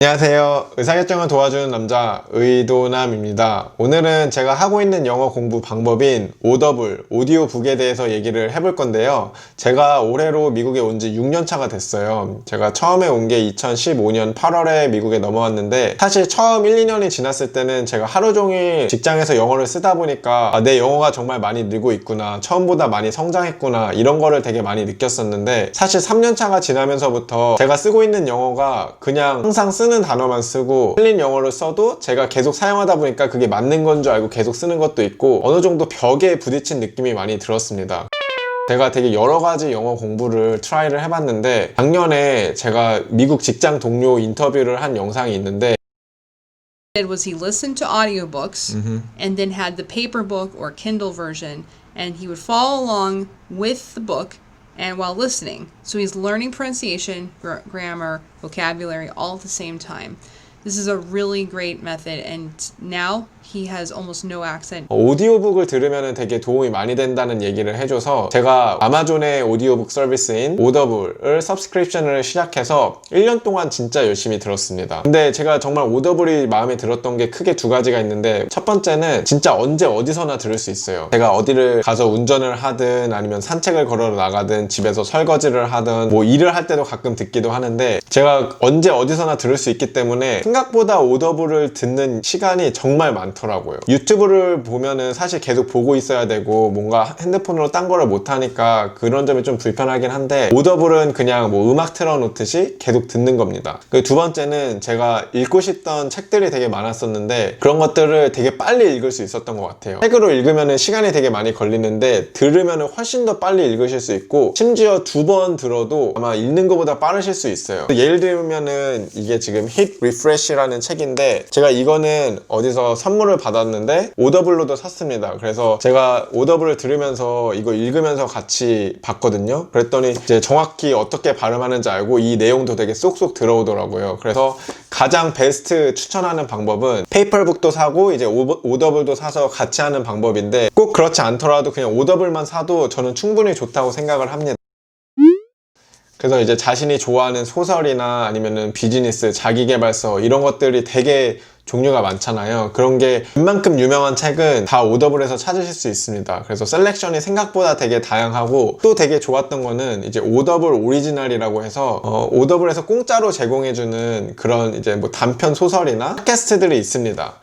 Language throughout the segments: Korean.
안녕하세요. 의사결정을 도와주는 남자 의도남입니다. 오늘은 제가 하고 있는 영어 공부 방법인 오더블, 오디오북에 대해서 얘기를 해볼 건데요. 제가 올해로 미국에 온 지 6년 차가 됐어요. 제가 처음에 온 게 2015년 8월에 미국에 넘어왔는데 사실 처음 1, 2년이 지났을 때는 제가 하루 종일 직장에서 영어를 쓰다 보니까 내 영어가 정말 많이 늘고 있구나, 처음보다 많이 성장했구나, 이런 거를 되게 많이 느꼈었는데 사실 3년 차가 지나면서부터 제가 쓰고 있는 영어가 그냥 항상 쓰는 단어만 쓰고 틀린 영어를 써도 제가 계속 사용하다 보니까 그게 맞는 건 줄 알고 계속 쓰는 것도 있고 어느 정도 벽에 부딪힌 느낌이 많이 들었습니다. 제가 되게 여러 가지 영어 공부를 트라이를 해봤는데 작년에 제가 미국 직장 동료 인터뷰를 한 영상이 있는데 did was he listened to audiobooks and then had the paper book or Kindle version and he would follow along with the book and while listening. So he's learning pronunciation, grammar, vocabulary all at the same time. This is a really great method and now he has almost no accent. 오디오북을 들으면 되게 도움이 많이 된다는 얘기를 해줘서 제가 아마존의 오디오북 서비스인 오더블을 서브스크립션을 시작해서 1년 동안 진짜 열심히 들었습니다. 근데 제가 정말 오더블이 마음에 들었던 게 크게 두 가지가 있는데 첫 번째는 진짜 언제 어디서나 들을 수 있어요. 제가 어디를 가서 운전을 하든 아니면 산책을 걸어 나가든 집에서 설거지를 하든 뭐 일을 할 때도 가끔 듣기도 하는데 제가 언제 어디서나 들을 수 있기 때문에 생각보다 오더블을 듣는 시간이 정말 많더라고요. 유튜브를 보면은 사실 계속 보고 있어야 되고 뭔가 핸드폰으로 딴 거를 못 하니까 그런 점이 좀 불편하긴 한데 오더블은 그냥 뭐 음악 틀어놓듯이 계속 듣는 겁니다. 그 두 번째는 제가 읽고 싶던 책들이 되게 많았었는데 그런 것들을 되게 빨리 읽을 수 있었던 것 같아요. 책으로 읽으면은 시간이 되게 많이 걸리는데 들으면은 훨씬 더 빨리 읽으실 수 있고 심지어 두 번 들어도 아마 읽는 것보다 빠르실 수 있어요. 예를 들면은 이게 지금 Hit Refresh라는 책인데 제가 이거는 어디서 선물을 받았는데 오더블로도 샀습니다. 그래서 제가 오더블을 들으면서 이거 읽으면서 같이 봤거든요. 그랬더니 이제 정확히 어떻게 발음하는지 알고 이 내용도 되게 쏙쏙 들어오더라고요. 그래서 가장 베스트 추천하는 방법은 페이퍼북도 사고 이제 오더블도 사서 같이 하는 방법인데 꼭 그렇지 않더라도 그냥 오더블만 사도 저는 충분히 좋다고 생각을 합니다. 그래서 이제 자신이 좋아하는 소설이나 아니면은 비즈니스, 자기계발서 이런 것들이 되게 종류가 많잖아요. 그런 게 웬만큼 유명한 책은 다 오더블에서 찾으실 수 있습니다. 그래서 셀렉션이 생각보다 되게 다양하고 또 되게 좋았던 거는 이제 오더블 오리지널이라고 해서 오더블에서 공짜로 제공해주는 그런 이제 뭐 단편 소설이나 팟캐스트들이 있습니다.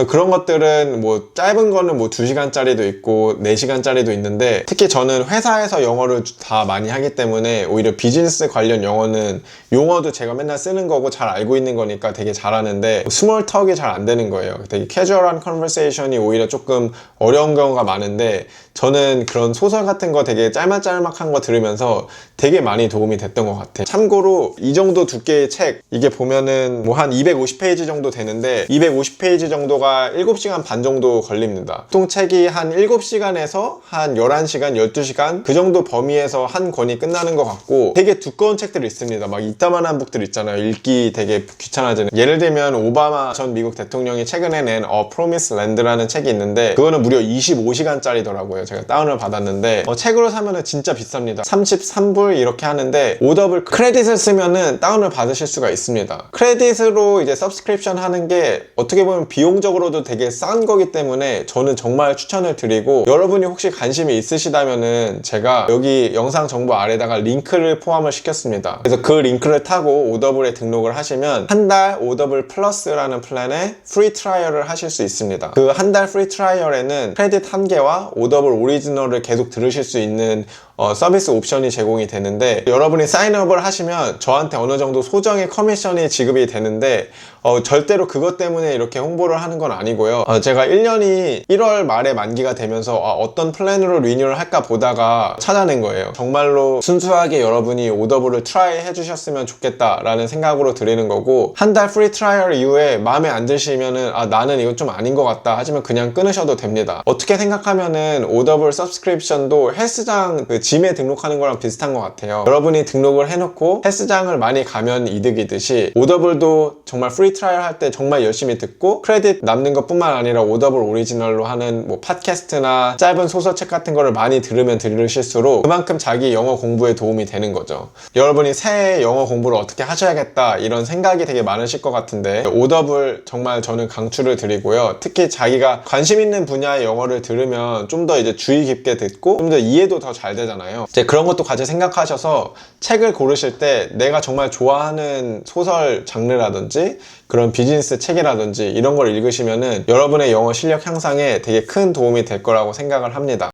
그런 것들은 뭐 짧은 거는 뭐 2시간짜리도 있고 4시간짜리도 있는데 특히 저는 회사에서 영어를 다 많이 하기 때문에 오히려 비즈니스 관련 영어는 용어도 제가 맨날 쓰는 거고 잘 알고 있는 거니까 되게 잘하는데 스몰 턱이 잘 안 되는 거예요. 되게 캐주얼한 컨버세이션이 오히려 조금 어려운 경우가 많은데 저는 그런 소설 같은 거 되게 짤막짤막한 거 들으면서 되게 많이 도움이 됐던 것 같아요. 참고로 이 정도 두께의 책 이게 보면은 뭐 한 250페이지 정도 되는데 250페이지 정도가 7시간 반 정도 걸립니다. 보통 책이 한 7시간에서 한 11시간, 12시간 그 정도 범위에서 한 권이 끝나는 것 같고 되게 두꺼운 책들이 있습니다. 막 이따만한 북들 있잖아요. 읽기 되게 귀찮아지는. 예를 들면 오바마 전 미국 대통령이 최근에 낸 Promised Land라는 책이 있는데 그거는 무려 25시간짜리더라고요. 제가 다운을 받았는데 책으로 사면은 진짜 비쌉니다. 33불 이렇게 하는데 오더블 크레딧을 쓰면은 다운을 받으실 수가 있습니다. 크레딧으로 이제 서브스크립션 하는 게 어떻게 보면 비용적으로도 되게 싼 거기 때문에 저는 정말 추천을 드리고 여러분이 혹시 관심이 있으시다면은 제가 여기 영상 정보 아래다가 링크를 포함을 시켰습니다. 그래서 그 링크를 타고 오더블에 등록을 하시면 한 달 오더블 플러스라는 플랜에 프리 트라이얼을 하실 수 있습니다. 그 한 달 프리 트라이얼에는 크레딧 1개와 오더블 오리지널을 계속 들으실 수 있는 서비스 옵션이 제공이 되는데 여러분이 사인업을 하시면 저한테 어느 정도 소정의 커미션이 지급이 되는데 절대로 그것 때문에 이렇게 홍보를 하는 건 아니고요. 제가 1년이 1월 말에 만기가 되면서 어떤 플랜으로 리뉴얼 할까 보다가 찾아낸 거예요. 정말로 순수하게 여러분이 오더블을 트라이 해주셨으면 좋겠다라는 생각으로 드리는 거고 한 달 프리 트라이얼 이후에 마음에 안 드시면은 나는 이건 좀 아닌 것 같다 하시면 그냥 끊으셔도 됩니다. 어떻게 생각하면은 오더블 서브스크립션도 헬스장 그 짐에 등록하는 거랑 비슷한 것 같아요. 여러분이 등록을 해놓고 헬스장을 많이 가면 이득이듯이 오더블도 정말 프리 트라이얼 할 때 정말 열심히 듣고 크레딧 남는 것뿐만 아니라 오더블 오리지널로 하는 뭐 팟캐스트나 짧은 소설책 같은 거를 많이 들으실수록 그만큼 자기 영어 공부에 도움이 되는 거죠. 여러분이 새해 영어 공부를 어떻게 하셔야겠다 이런 생각이 되게 많으실 것 같은데 오더블 정말 저는 강추를 드리고요. 특히 자기가 관심 있는 분야의 영어를 들으면 좀 더 이제 주의 깊게 듣고 좀 더 이해도 더 잘 되잖아요. 이제 그런 것도 같이 생각하셔서 책을 고르실 때 내가 정말 좋아하는 소설 장르라든지 그런 비즈니스 책이라든지 이런 걸 읽으시면은 여러분의 영어 실력 향상에 되게 큰 도움이 될 거라고 생각을 합니다.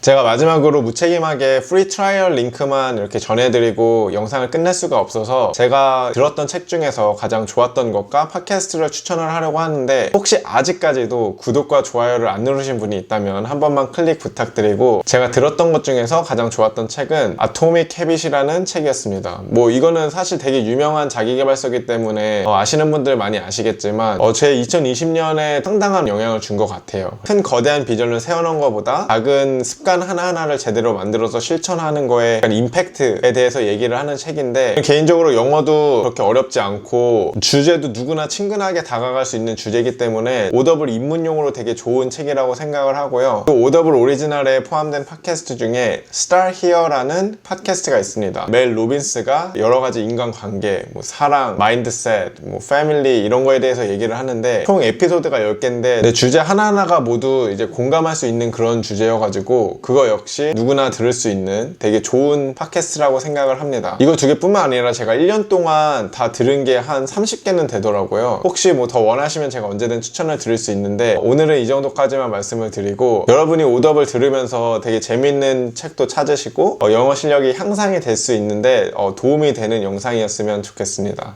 제가 마지막으로 무책임하게 프리 트라이얼 링크만 이렇게 전해드리고 영상을 끝낼 수가 없어서 제가 들었던 책 중에서 가장 좋았던 것과 팟캐스트를 추천을 하려고 하는데 혹시 아직까지도 구독과 좋아요를 안 누르신 분이 있다면 한 번만 클릭 부탁드리고 제가 들었던 것 중에서 가장 좋았던 책은 아토믹 헤빗이라는 책이었습니다. 뭐 이거는 사실 되게 유명한 자기계발서이기 때문에 아시는 분들 많이 아시겠지만 제 2020년에 상당한 영향을 준 것 같아요. 큰 거대한 비전을 세워놓은 것보다 작은 습관 하나하나를 제대로 만들어서 실천하는 거에 임팩트에 대해서 얘기를 하는 책인데 개인적으로 영어도 그렇게 어렵지 않고 주제도 누구나 친근하게 다가갈 수 있는 주제이기 때문에 오더블 입문용으로 되게 좋은 책이라고 생각을 하고요. 그 오더블 오리지널에 포함된 팟캐스트 중에 Start Here라는 팟캐스트가 있습니다. 멜 로빈스가 여러 가지 인간관계, 뭐 사랑, 마인드셋, 뭐 패밀리 이런 거에 대해서 얘기를 하는데 총 에피소드가 10개인데 주제 하나하나가 모두 이제 공감할 수 있는 그런 주제여가지고 그거 역시 누구나 들을 수 있는 되게 좋은 팟캐스트라고 생각을 합니다. 이거 2개뿐만 아니라 제가 1년 동안 다 들은 게 한 30개는 되더라고요. 혹시 뭐 더 원하시면 제가 언제든 추천을 드릴 수 있는데 오늘은 이 정도까지만 말씀을 드리고 여러분이 오더블 들으면서 되게 재밌는 책도 찾으시고 영어 실력이 향상이 될 수 있는데 도움이 되는 영상이었으면 좋겠습니다.